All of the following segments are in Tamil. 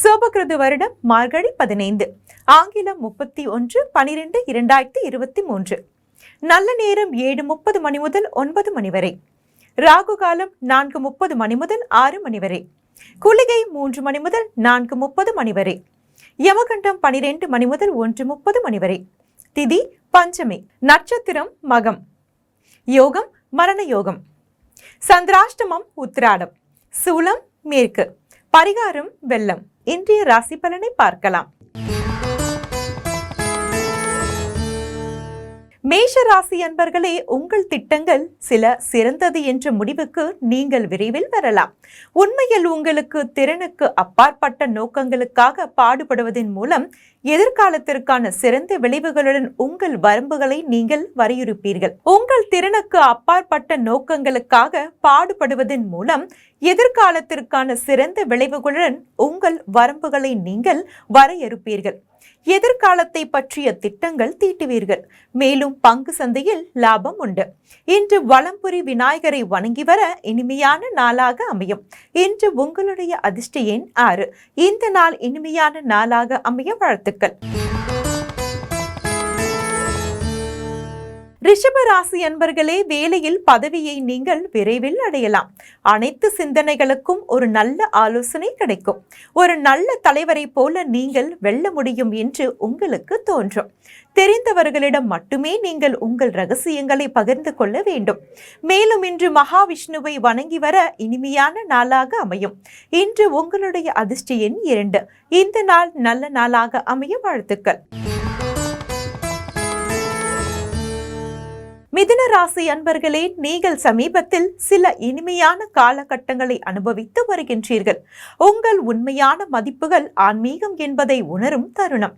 சோபகிருது வருடம் மார்கழி 15, ஆங்கிலம் 31/12/2023. நல்ல நேரம் 7:30 மணி முதல் 9 மணி வரை. ராகு காலம் 4:30 மணி முதல் 6 மணி வரை. குளிகை 3 மணி முதல் 4:30 மணி வரை. யமகண்டம் 12 மணி முதல் 1:30 மணி வரை. திதி பஞ்சமி. நட்சத்திரம் மகம். யோகம் மரண யோகம். சந்திராஷ்டமம் உத்திராடம். சூலம் மேற்கு. பரிகாரம் வெள்ளம். இன்றைய ராசி பலனை பார்க்கலாம். மேஷ ராசி அன்பர்களே, உங்கள் திட்டங்கள் சில சிறந்தது என்ற முடிவுக்கு நீங்கள் விரைவில் வரலாம். உண்மையில் உங்களுக்கு திறனுக்கு அப்பாற்பட்ட நோக்கங்களுக்காக பாடுபடுவதன் மூலம் எதிர்காலத்திற்கான சிறந்த விளைவுகளுடன் உங்கள் வரம்புகளை நீங்கள் வரையறுப்பீர்கள். உங்கள் திறனுக்கு அப்பாற்பட்ட நோக்கங்களுக்காக பாடுபடுவதன் மூலம் எதிர்காலத்திற்கான சிறந்த விளைவுகளுடன் உங்கள் வரம்புகளை நீங்கள் வரையறுப்பீர்கள். எதிர்காலத்தை பற்றிய திட்டங்கள் தீட்டுவீர்கள். மேலும் பங்கு சந்தையில் லாபம் உண்டு. இன்று வலம்புரி விநாயகரை வணங்கி வர இனிமையான நாளாக அமையும். இன்று உங்களுடைய அதிர்ஷ்ட எண் 6. இந்த நாள் இனிமையான நாளாக அமைய வாழ்த்துக்கள். ரிஷப ராசி அன்பர்களே, வேலையில் பதவியை நீங்கள் விரைவில் அடையலாம். அனைத்து சிந்தனைகளுக்கும் ஒரு நல்ல ஆலோசனை கிடைக்கும். ஒரு நல்ல தலைவரை போல நீங்கள் வெல்ல முடியும் என்று உங்களுக்கு தோன்றும். தெரிந்தவர்களிடம் மட்டுமே நீங்கள் உங்கள் ரகசியங்களை பகிர்ந்து கொள்ள வேண்டும். மேலும் இன்று மகாவிஷ்ணுவை வணங்கி வர இனிமையான நாளாக அமையும். இன்று உங்களுடைய அதிர்ஷ்ட எண் 2. இந்த நாள் நல்ல நாளாக அமைய வாழ்த்துக்கள். மிதுன ராசி அன்பர்களே, நீங்கள் சமீபத்தில் சில இனிமையான காலகட்டங்களை அனுபவித்து வருகின்றீர்கள். உங்கள் உண்மையான மதிப்புகள் ஆன்மீகம் என்பதை உணரும் தருணம்.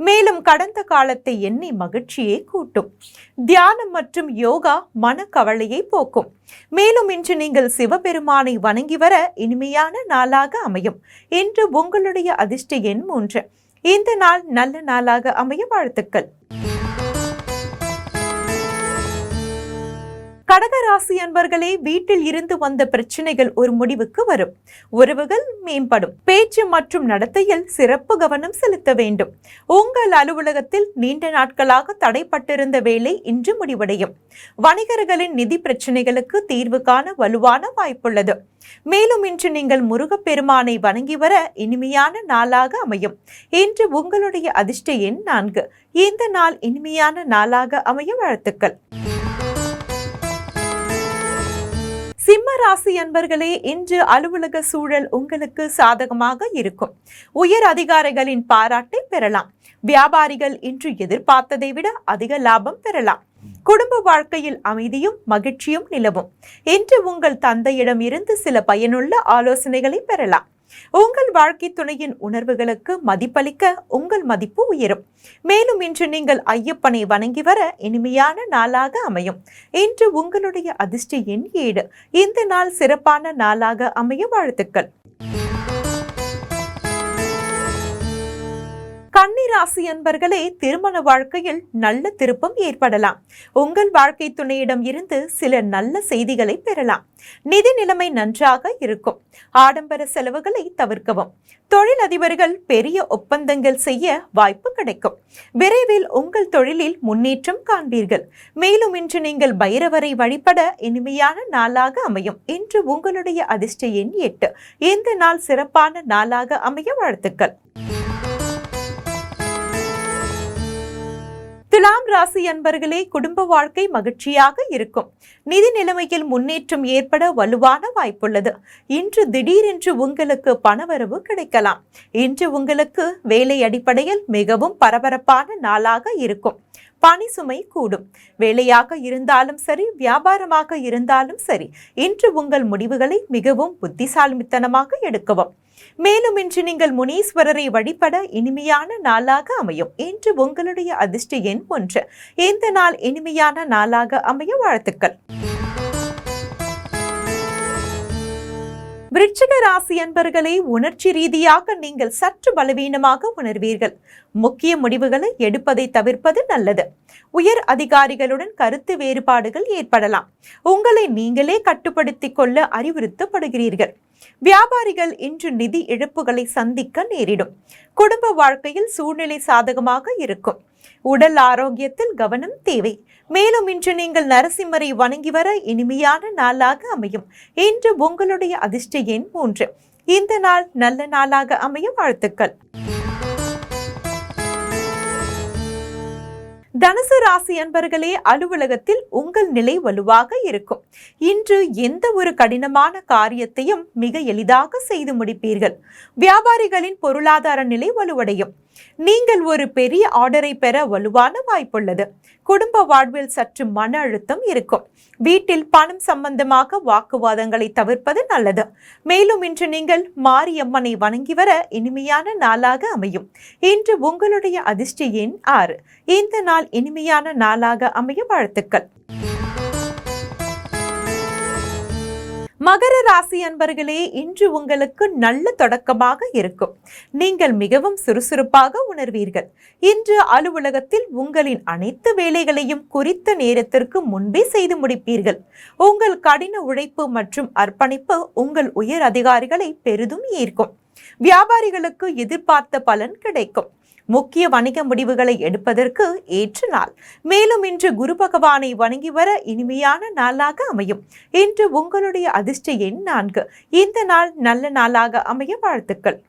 மேலும் கடந்த காலத்தை எண்ணி மகிழ்ச்சியை கூட்டும். தியானம் மற்றும் யோகா மனக்கவலையை போக்கும். மேலும் இன்று நீங்கள் சிவபெருமானை வணங்கி வர இனிமையான நாளாக அமையும். இன்று உங்களுடைய அதிர்ஷ்ட எண் 3. இந்த நாள் நல்ல நாளாக அமைய வாழ்த்துக்கள். கடகராசி அன்பர்களே, வீட்டில் இருந்து வந்த பிரச்சனைகள் ஒரு முடிவுக்கு வரும். உறவுகள் மேம்படும். பேச்சு மற்றும் நடத்தையில் சிறப்பு கவனம் செலுத்த வேண்டும். உங்கள் அலுவலகத்தில் நீண்ட நாட்களாக தடைப்பட்டிருந்த வேலை இன்று முடிவடையும். வணிகர்களின் நிதி பிரச்சனைகளுக்கு தீர்வு காண வலுவான வாய்ப்புள்ளது. மேலும் இன்று நீங்கள் முருகப்பெருமானை வணங்கி வர இனிமையான நாளாக அமையும். இன்று உங்களுடைய அதிர்ஷ்ட எண் 4. இந்த நாள் இனிமையான நாளாக அமைய வாழ்த்துக்கள். சிம்ம ராசி அன்பர்களே, இன்று அலுவலக சூழல் உங்களுக்கு சாதகமாக இருக்கும். உயர் அதிகாரிகளின் பாராட்டை பெறலாம். வியாபாரிகள் இன்று எதிர்பார்த்ததை விட அதிக லாபம் பெறலாம். குடும்ப வாழ்க்கையில் அமைதியும் மகிழ்ச்சியும் நிலவும். இன்று உங்கள் தந்தையிடம் இருந்து சில பயனுள்ள ஆலோசனைகளை பெறலாம். உங்கள் வாழ்க்கை துணையின் உணர்வுகளுக்கு மதிப்பளிக்க உங்கள் மதிப்பு உயரும். மேலும் இன்று நீங்கள் ஐயப்பனை வணங்கி வர இனிமையான நாளாக அமையும். இன்று உங்களுடைய அதிர்ஷ்ட எண் 7. இந்த நாள் சிறப்பான நாளாக அமைய வாழ்த்துக்கள். கன்னிராசி அன்பர்களே, திருமண வாழ்க்கையில் நல்ல திருப்பம் ஏற்படலாம். உங்கள் வாழ்க்கை துணையிடம் இருந்து சில நல்ல செய்திகளை பெறலாம். நிதி நிலைமை நன்றாக இருக்கும். ஆடம்பர செலவுகளை தவிர்க்கவும். தொழில் அதிபர்கள் பெரிய ஒப்பந்தங்கள் செய்ய வாய்ப்பு கிடைக்கும். விரைவில் உங்கள் தொழிலில் முன்னேற்றம் காண்பீர்கள். மேலும் இன்று நீங்கள் பைரவரை வழிபட இனிமையான நாளாக அமையும். இன்று உங்களுடைய அதிர்ஷ்ட எண் 8. இந்த நாள் சிறப்பான நாளாக அமைய வாழ்த்துக்கள். துலாம் ராசி அன்பர்களே, குடும்ப வாழ்க்கை மகிழ்ச்சியாக இருக்கும். நிதி நிலைமையில் முன்னேற்றம் ஏற்பட வலுவான வாய்ப்புள்ளது. இன்று திடீரென்று உங்களுக்கு பணவரவு கிடைக்கலாம். இன்று உங்களுக்கு வேலை அடிப்படையில் மிகவும் பரபரப்பான நாளாக இருக்கும். பணி சுமை கூடும். வேலையாக இருந்தாலும் சரி, வியாபாரமாக இருந்தாலும் சரி, இன்று உங்கள் முடிவுகளை மிகவும் புத்திசாலித்தனமாக எடுக்கவும். மேலும் இன்று நீங்கள் முனீஸ்வரரை வழிபட இனிமையான நாளாக அமையும். இன்று உங்களுடைய அதிர்ஷ்ட எண் 1. இந்த நாள் இனிமையான நாளாக அமைய வாழ்த்துக்கள். விருச்சிக ராசி அன்பர்களே, உணர்ச்சி ரீதியாக நீங்கள் சற்று பலவீனமாக உணர்வீர்கள். முக்கிய முடிவுகளை எடுப்பதை தவிர்ப்பது நல்லது. உயர் அதிகாரிகளுடன் கருத்து வேறுபாடுகள் ஏற்படலாம். உங்களை நீங்களே கட்டுப்படுத்திக் கொள்ள அறிவுறுத்தப்படுகிறீர்கள். வியாபாரிகள் இன்று நிதி இழப்புகளை சந்திக்க நேரிடும். குடும்ப வாழ்க்கையில் சூழ்நிலை சாதகமாக இருக்கும். உடல் ஆரோக்கியத்தில் கவனம் தேவை. மேலும் இன்று நீங்கள் நரசிம்மரை வணங்கி வர இனிமையான நாளாக அமையும். இன்று உங்களுடைய அதிர்ஷ்ட எண் 3. இந்த நாள் நல்ல நாளாக அமைய வாழ்த்துக்கள். தனுசு ராசி அன்பர்களே, அலுவலகத்தில் உங்கள் நிலை வலுவாக இருக்கும். இன்று எந்த ஒரு கடினமான காரியத்தையும் மிக எளிதாக செய்து முடிப்பீர்கள். வியாபாரிகளின் பொருளாதார நிலை வலுவடையும். நீங்கள் ஒரு பெரிய ஆர்டரை பெற வலுவான வாய்ப்புள்ளது. குடும்ப வாழ்வில் சற்று மன அழுத்தம் இருக்கும். வீட்டில் பணம் சம்பந்தமாக வாக்குவாதங்களை தவிர்ப்பது நல்லது. மேலும் இன்று நீங்கள் மாரியம்மனை வணங்கி வர இனிமையான நாளாக அமையும். இன்று உங்களுடைய அதிர்ஷ்ட எண் 6. இந்த நாள் இனிமையான நாளாக அமைய வாழ்த்துக்கள். மகர ராசி அன்பர்களே, இன்று உங்களுக்கு நல்ல தொடக்கமாக இருக்கும். நீங்கள் மிகவும் சுறுசுறுப்பாக உணர்வீர்கள். இன்று அலுவலகத்தில் உங்களின் அனைத்து வேலைகளையும் குறித்த நேரத்திற்கு முன்பே செய்து முடிப்பீர்கள். உங்கள் கடின உழைப்பு மற்றும் அர்ப்பணிப்பு உங்கள் உயர் அதிகாரிகளை பெரிதும் ஈர்க்கும். வியாபாரிகளுக்கு எதிர்பார்த்த பலன் கிடைக்கும். முக்கிய வணிக முடிவுகளை எடுப்பதற்கு ஏற்ற நாள். மேலும் இன்று குரு பகவானை வணங்கி வர இனிமையான நாளாக அமையும். இன்று உங்களுடைய அதிர்ஷ்ட எண் 4. இந்த நாள் நல்ல நாளாக அமைய வாழ்த்துக்கள்.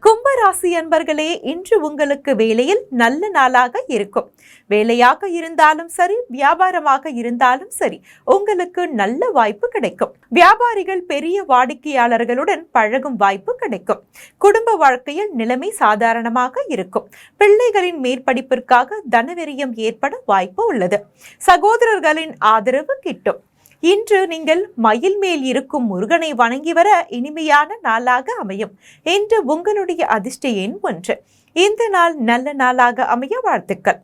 கும்பராசி அன்பர்களே, இன்று உங்களுக்கு வேலையில் நல்ல நாளாக இருக்கும். வேலையாக இருந்தாலும் சரி, வியாபாரமாக இருந்தாலும் சரி, உங்களுக்கு நல்ல வாய்ப்பு கிடைக்கும். வியாபாரிகள் பெரிய வாடிக்கையாளர்களுடன் பழகும் வாய்ப்பு கிடைக்கும். குடும்ப வாழ்க்கையில் நிலைமை சாதாரணமாக இருக்கும். பிள்ளைகளின் மேற்படிப்பிற்காக தனவிரயம் ஏற்பட வாய்ப்பு உள்ளது. சகோதரர்களின் ஆதரவு கிட்டும். இன்று நீங்கள் மயில் மேல் இருக்கும் முருகனை வணங்கி வர இனிமையான நாளாக அமையும். இன்று உங்களுடைய அதிர்ஷ்ட எண் 1. இந்த நாள் நல்ல நாளாக அமைய வாழ்த்துக்கள்.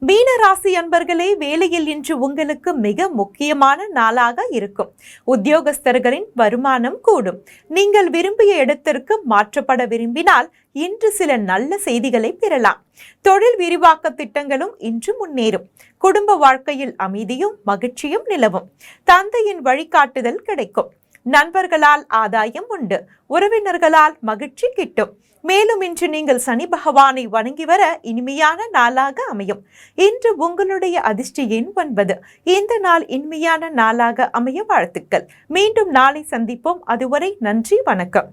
மீன ராசி அன்பர்களே, வேலையில் இன்று உங்களுக்கு மிக முக்கியமான நாளாக இருக்கும். உத்தியோகஸ்தர்களின் வருமானம் கூடும். நீங்கள் விரும்பிய இடத்திற்கு மாற்றப்பட விரும்பினால் இன்று சில நல்ல செய்திகளை பெறலாம். தொழில் விரிவாக்க திட்டங்களும் இன்று முன்னேறும். குடும்ப வாழ்க்கையில் அமைதியும் மகிழ்ச்சியும் நிலவும். தந்தையின் வழிகாட்டுதல் கிடைக்கும். நண்பர்களால் ஆதாயம் உண்டு. உறவினர்களால் மகிழ்ச்சி கிட்டும். மேலும் இன்று நீங்கள் சனி பகவானை வணங்கி வர இனிமையான நாளாக அமையும். இன்று உங்களுடைய அதிர்ஷ்ட எண் 9. இந்த நாள் இனிமையான நாளாக அமைய வாழ்த்துக்கள். மீண்டும் நாளை சந்திப்போம். அதுவரை நன்றி, வணக்கம்.